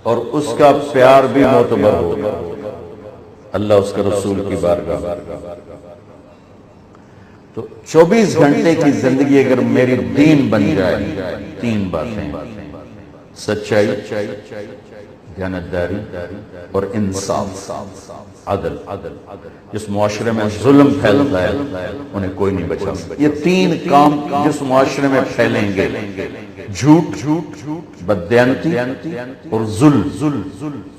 اور اس کا پیار بھی معتبر ہوگا اللہ اس کے رسول کی بارگاہ۔ تو 24 گھنٹے کی زندگی اگر میری دین بن جائے، 3 باتیں: سچائی، دیانتداری اور انصاف، عدل۔ جس معاشرے میں ظلم پھیلتا ہے انہیں کوئی نہیں بچا سکتا۔ یہ 3 کام جس معاشرے میں پھیلیں گے، جھوٹ، بددیانتی اور ظلم،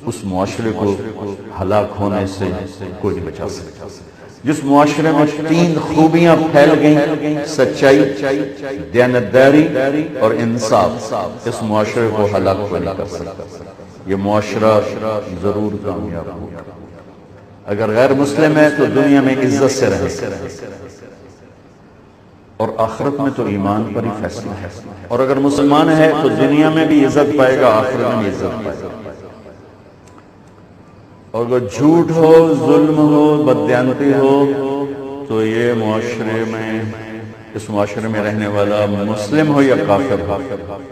اس معاشرے کو ہلاک ہونے سے کوئی نہیں بچا سکتا۔ جس معاشرے میں 3 خوبیاں پھیل گئیں، سچائی، دیانتداری اور انصاف، اس معاشرے کو ہلاک کوئی نہیں کر سکتا۔ یہ معاشرہ ضرور کامیاب ہوگا۔ اگر غیر مسلم ہے تو دنیا میں عزت سے رہے اور آخرت میں تو ایمان پر ہی فیصلہ ہے، اور اگر مسلمان ہے تو دنیا میں بھی عزت پائے گا، آخرت میں بھی عزت پائے گا۔ اور اگر جھوٹ ہو، ظلم ہو، بددیانتی ہو تو یہ معاشرے میں، اس معاشرے میں رہنے والا مسلم ہو یا کافر ہو،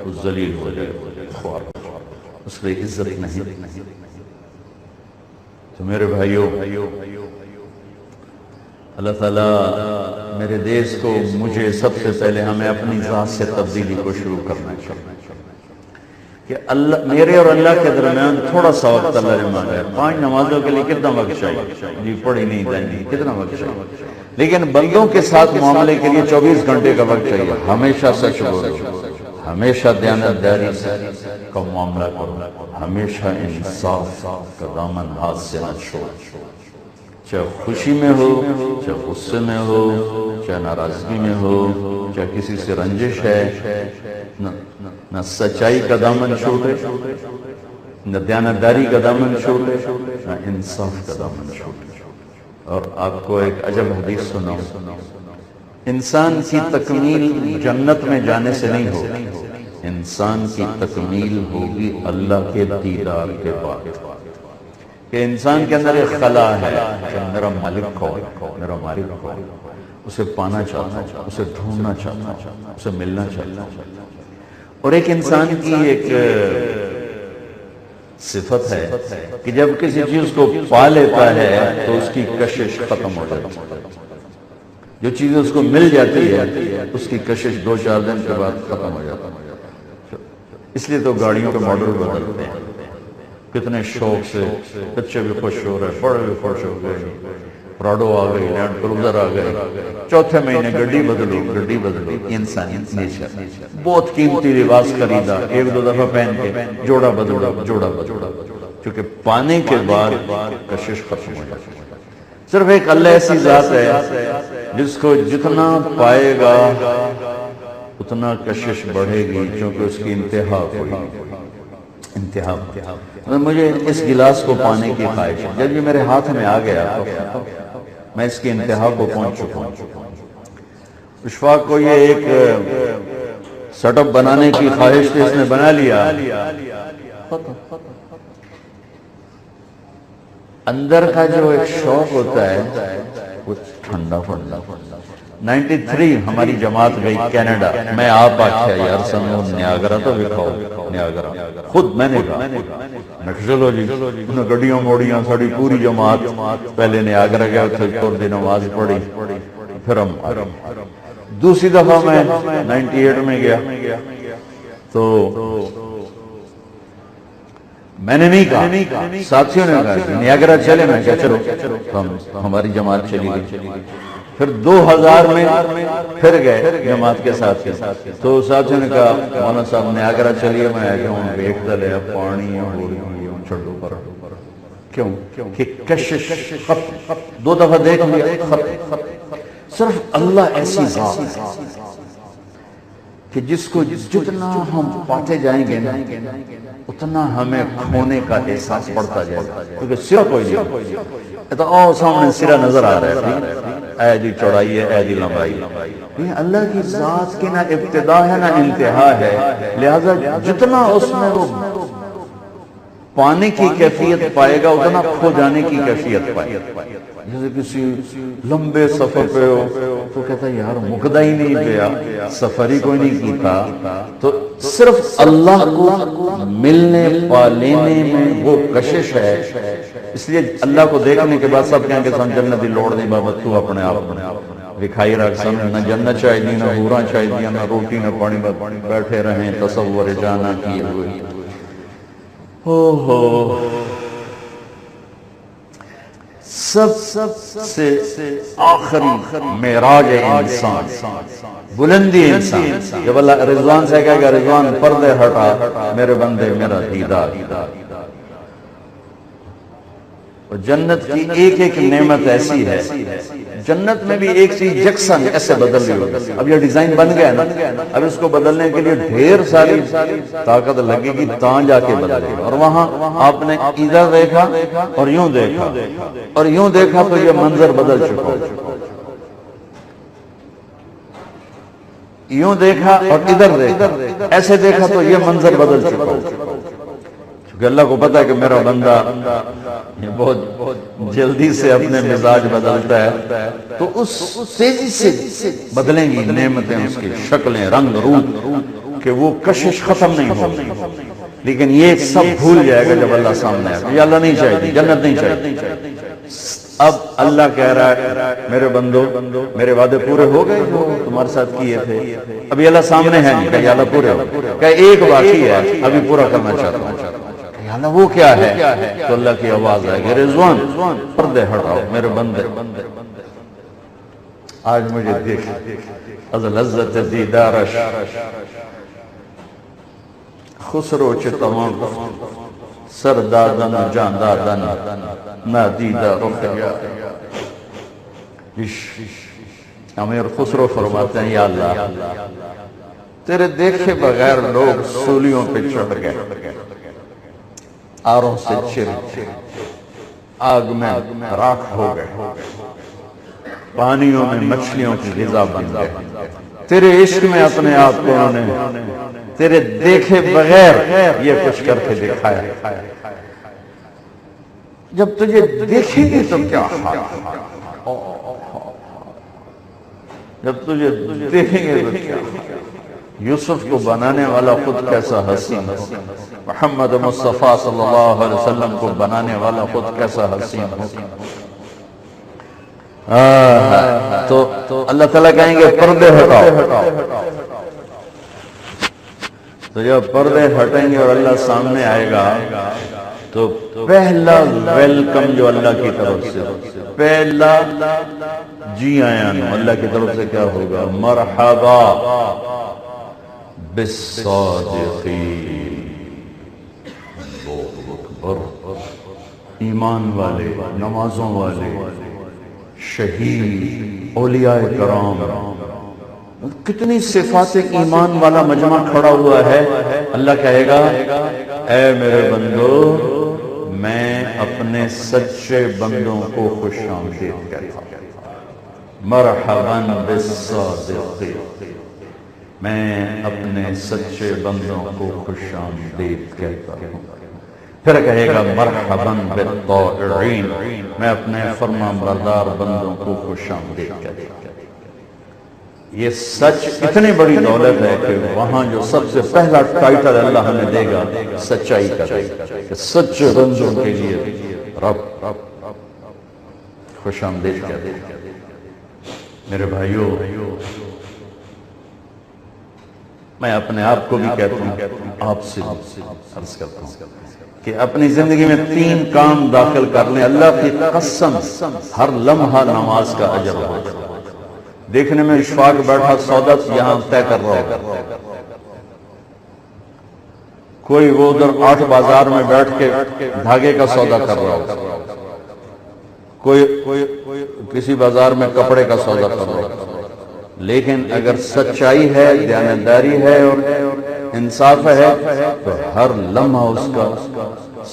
وہ ذلیل ہو جائے، خوار ہو، اس کی عزت نہیں۔ تو میرے بھائیوں، اللہ تعالیٰ میرے دیش کو، مجھے سب سے پہلے ہمیں اپنی ذات سے تبدیلی کو شروع کرنا چاہیے کہ اللہ، میرے اور اللہ کے درمیان تھوڑا سا وقت اللہ نے مانگا ہے۔ 5 نمازوں کے لیے کتنا وقت چاہیے؟ جی پڑھی نہیں جائیں، کتنا وقت چاہیے؟ لیکن بندوں کے ساتھ معاملے کے لیے 24 گھنٹے کا وقت چاہیے۔ ہمیشہ سچ بولو، ہمیشہ دیانتداری کا معاملہ کرو، ہمیشہ انصاف کا دامن ہاتھ سے نہ چھوڑو، چاہے خوشی میں ہو، چاہے غصے میں ہو، چاہے ناراضگی میں ہو، چاہے کسی سے رنجش ہے، نہ سچائی کا دامن چھوڑے، نہ دیانتداری کا دامن چھوڑے، نہ انصاف کا دامن چھوڑے۔ اور آپ کو ایک عجب حدیث سناؤں، انسان کی تکمیل جنت میں جانے سے نہیں ہوگی، انسان کی تکمیل ہوگی اللہ کے دیدار کے بعد۔ کہ انسان کے اندر ایک خلا ہے کہ میرا مالک کون، میرا مالک کون، اسے پانا چاہتا ہوں، اسے ڈھونڈنا چاہتا ہوں، اسے ملنا چاہتا ہوں۔ اور ایک انسان کی ایک صفت ہے کہ جب کسی چیز کو پا لیتا ہے تو اس کی کشش ختم ہو جاتی ہے۔ جو چیزیں اس کو مل جاتی ہے اس کی کشش 2-4 دن کے بعد ختم ہو جاتا ہے۔ اس لیے تو گاڑیوں کے ماڈل بدلتے ہیں، کتنے شوق سے، بچے بھی خوش ہو رہے، بڑے بھی خوش ہو گئے، پراڈو آ گئی، لینڈ کروزر آ گئے، 4تھے مہینے گڈی بدلو، انسانی نیچر۔ بہت قیمتی لباس خریدا، 1-2 دفعہ پہن کے جوڑا بدلو، کیونکہ پانے کے بعد کشش ختم ہو جاتی ہے۔ صرف ایک اللہ ایسی ذات ہے جس کو جتنا پائے گا اتنا کشش بڑھے گی، کیونکہ اس کی انتہا کوئی نہیں، انتہا۔ مجھے اس گلاس کو پانے کی خواہش ہے، جب یہ میرے ہاتھ میں آ گیا تو میں اس کی انتہا کو پہنچ چکا ہوں۔ اشفاق کو یہ ایک سیٹ اپ بنانے کی خواہش تھی، اس نے بنا لیا، اندر کا جو ایک شوق ہوتا ہے وہ ٹھنڈا پڑتا۔ 93 ہماری جماعت گئی کینیڈا، میں آپ آکھیا یار سنو نیاگرا تو دکھاؤ، نیاگرا خود میں نے کہا، میں کہ چلو جی، انہیں گڈیاں موڑیاں، ساڑی پوری جماعت پہلے نیاگرا گیا، تھوڑ دی نماز پڑھی، پھر ہم دوسری دفعہ میں 98 میں گیا تو میں نے نہیں کہا، ساتھیوں نے کہا نیاگرا چلے، میں کہا چلو، ہماری جماعت چلی گئی۔ پھر 2000 میں پھر گئے جماعت کے ساتھ، تو ساتھیوں نے کہا مولانا صاحب نیاگرا چلیے، میں کہوں بیٹھ دل ہے، پانی ہو رہی ہوں، چھڑو پر کیوں کہ کشش ختم، 2 دفعہ دیکھ لیا ختم۔ صرف اللہ ایسی ذات ہے کہ جس کو جتنا ہم پاتے جائیں گے اتنا ہمیں کھونے کا احساس پڑتا جائے گا، کیونکہ سرا کوئی نہیں، تو سامنے سرا نظر آ رہا ہے، اے جی چوڑائی ہے، اے جی لمبائی۔ یہ اللہ کی ذات کی نہ ابتدا ہے نہ انتہا ہے، لہذا جتنا اس میں وہ پانے کی کیفیت پائے گا اتنا کھو جانے کی کیفیت پائے گا. جیسے کسی لمبے سفر پہ ہو تو کہتا ہے یار مکدہ ہی نہیں گیا، سفر ہی کوئی نہیں کیتا. تو صرف اللہ کو ملنے پا لینے میں وہ کشش ہے. اس لیے اللہ کو دیکھنے کے بعد سب کہیں کہ سن جنتی لوڑ نہیں بابا تو اپنے آپ دکھائی رکھ، سن نہ جنت چاہیے نہ حوراں چاہیے نہ روٹی نہ پانی، بیٹھے رہیں تصور جانا کیے ہوئے. سب سے آخری معراج انسان، بلندی انسان. جب اللہ رضوان سے کہے گا رضوان پردے ہٹا میرے بندے میرا دیدار. اور جنت کی ایک ایک نعمت ایسی ہے، جنت میں بھی ایک چیز یکساں ایسے بدل رہی ہوگی. اب یہ ڈیزائن بن گیا نا، اب اس کو بدلنے کے لیے ڈھیر ساری طاقت لگے گی تاں جا کے بدلے گا. اور وہاں آپ نے ادھر دیکھا اور یوں دیکھا اور یوں دیکھا تو یہ منظر بدل چکا. یوں دیکھا اور ادھر دیکھا، ایسے دیکھا تو یہ منظر بدل چکا. کیونکہ اللہ کو پتا ہے کہ میرا بندہ بہت جلدی سے اپنے مزاج بدلتا ہے، تو اس تیزی سے بدلیں گی نعمتیں، اس کی شکلیں، رنگ، روپ، کہ وہ کشش ختم نہیں ہوگی. لیکن یہ سب بھول جائے گا جب اللہ سامنے آئے گا. یہ اللہ نہیں چاہیے، جنت نہیں چاہیے. اب اللہ کہہ رہا ہے میرے بندو میرے وعدے پورے ہو گئے جو تمہارے ساتھ کیے تھے. ابھی اللہ سامنے ہے نہیں کہ اللہ پورے ہو، کہ ایک باقی ہے ابھی پورا کرنا چاہتا ہوں. وہ کیا ہے؟ تو اللہ کی آواز آئے گی رضوان پردے ہٹاؤ میرے بندے. آج مجھے دیکھ از لذت دیدارش خسرو چه تمام سر دادن جان دادن نادیدہ رخیا. امیر خسرو فرماتے ہیں یا اللہ تیرے دیکھے بغیر لوگ سولیوں پہ چڑھ گئے، آروں سے چر آگ میں راکھ ہو گئے، پانیوں میں مچھلیوں کی غذا بن گئے. تیرے عشق میں اپنے آپ کو انہوں نے تیرے دیکھے بغیر یہ کچھ کر کے دکھایا. جب تجھے دیکھیں گے تو کیا حال، جب تجھے دیکھیں گے تو کیا. یوسف کو بنانے والا خود کیسا حسین، محمد مصطفیٰ صلی اللہ علیہ وسلم کو بنانے والا خود کیسا حسین ہو. تو اللہ تعالیٰ کہیں گے پردے ہٹاؤ. تو جب پردے ہٹیں گے اور اللہ سامنے آئے گا تو پہلا ویلکم جو اللہ کی طرف سے، پہلا جی آیا نو اللہ کی طرف سے کیا ہوگا؟ مرحبا بالصادقین. اور ایمان والے، نمازوں والے، شہید، اولیاء کرام، کتنی صفات ایمان والا مجمع کھڑا ہوا ہے. اللہ کہے گا اے میرے بندو میں اپنے سچے بندوں کو خوش آمدید کہتا ہوں. مرحبا بالصادقین، میں اپنے سچے بندوں کو خوش آمدید کہتا ہوں. پھر کہے گا مرحبا بالطائعین، میں اپنے فرما بردار بندوں کو خوش آمدید کہتا ہوں. یہ سچ اتنی بڑی دولت ہے کہ وہاں جو سب سے پہلا ٹائٹل اللہ ہمیں دے گا سچائی کا دے گا، کہ سچے بندوں کے لیے رب خوش آمدید کہتا ہے. میرے بھائیوں، میں اپنے آپ کو بھی کہتا ہوں، آپ سے عرض کرتا ہوں کہ اپنی زندگی میں 3 کام داخل کر لیں، اللہ کی قسم ہر لمحہ نماز کا اجر ہوگا. دیکھنے میں اشفاق بیٹھا سودا یہاں طے کر رہا ہوگا، کوئی وہ ادھر 8 بازار میں بیٹھ کے دھاگے کا سودا کر رہا ہوگا، کوئی کسی بازار میں کپڑے کا سودا کر رہا ہوگا. لیکن اگر سچائی ہے، دیانتداری ہے اور انصاف ہے تو ہر لمحہ اس کا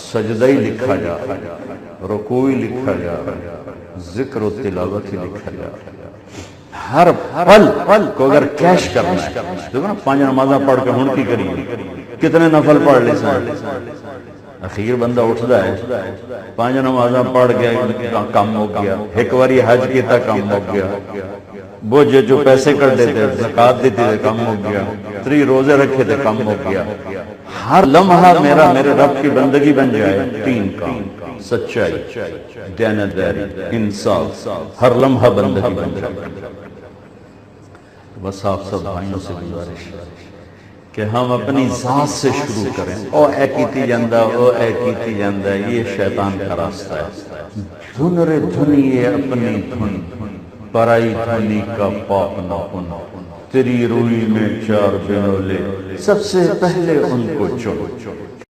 سجدہ ہی لکھا جا رہا ہے، رکوع ہی لکھا جا رہا ہے، ذکر و تلاوت ہی لکھا جا رہا ہے. ہر پل کو اگر کیش کرنا ہے، دیکھو نا 5 نمازاں پڑھ کے ہن کی کریے، کتنے نفل پڑھ لے سن، اخیر بندہ اٹھتا ہے 5 نمازاں پڑھ گیا کام ہو گیا، ایک باری حج کیتا کام ہو گیا، وہ جو پیسے کر دیتے زکات دیتے تھے کام ہو گیا، 3 روزے رکھے تھے کام ہو گیا۔ ہر لمحہ میرے رب کی بندگی بن جائے 3 کام، سچائی، دیانتداری، انصاف، ہر لمحہ بندگی بن جائے۔ بس آپ سب بھائیوں سے گزارش ہے کہ ہم اپنی ذات سے شروع کریں۔ او اے کیتی جاندہ، او اے کیتی جاندہ، یہ شیطان کا راستہ ہے۔ دھن رے دھنیے اپنی دھن، پرائی دھنی کا پاپ نہ کن، تیری روئی میں 4 بنولے، سب سے پہلے ان کو چن۔